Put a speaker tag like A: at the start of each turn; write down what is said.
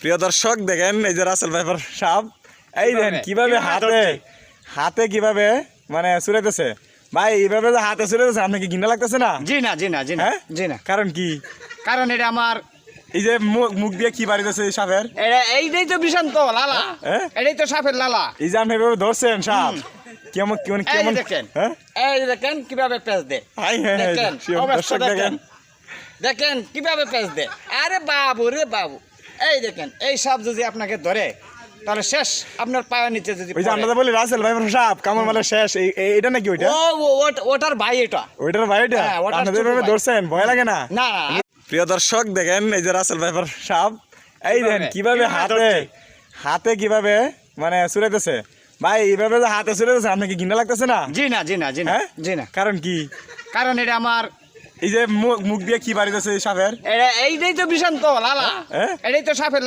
A: প্রিয় দর্শক দেখেন এই যে রাসেল ভাইপার সাপ এই দেখেন কিভাবে হাতে হাতে কিভাবে মানে চুরাইতেছে ভাই এইভাবে যে হাতে চুরাইতেছে আপনাকে ঘৃণা লাগতেছে না?
B: জি না জি না জি না
A: হ্যাঁ?
B: জি না।
A: কারণ কি?
B: কারণ এটা আমার
A: এই যে মুখ দিয়ে কি বাড়িতেছে এই সাপের,
B: এইটাই তো বিষান্ত লালা,
A: হ্যাঁ?
B: এটাই তো সাপের লালা।
A: এই যে আপনি এভাবে ধরছেন সাপ কেমন কেমন
B: এই
A: কেমন
B: দেখেন,
A: হ্যাঁ
B: এই দেখেন কিভাবে পেঁচ দে,
A: হাই হ্যাঁ
B: দেখেন অবস্থা
A: দর্শক দেখেন
B: দেখেন, দেখেন কিভাবে পেঁচ দে। আরে বাবু রে বাবু, এই দেখেন এই সাপ যদি আপনাকে ধরে তাহলে শেষ, আপনার পায়ের নিচে যদি
A: ওই যে আমরা বলি রাসেল ভাইপার সাপ কামড় মারলে শেষ, এটা নাকি ওইটা?
B: ওটার ভাই এটা,
A: ওইটার ভাইটা
B: হ্যাঁ, ওটার
A: আপনাদের
B: ছোট
A: এভাবে
B: ভাই।
A: ধরছেন ভয় লাগে না?
B: না না
A: প্রিয় দর্শক দেখেন এই যে রাসেল ভাইপার সাপ এই দেখেন কিভাবে হাতে হাতে কিভাবে মানে চুরাইতেছে ভাই এইভাবে যে হাতে চুরাইতেছে আপনাকে ঘৃণা লাগতেছে না?
B: জি না জি না জি না
A: হ্যাঁ?
B: জি না।
A: কারণ কি?
B: কারণ এটা আমার
A: এই যে মুখ দিয়ে কি বাড়িতেছে এই সাপের,
B: এইটাই তো বিষান্ত লালা,
A: হ্যাঁ?
B: এটাই তো সাপের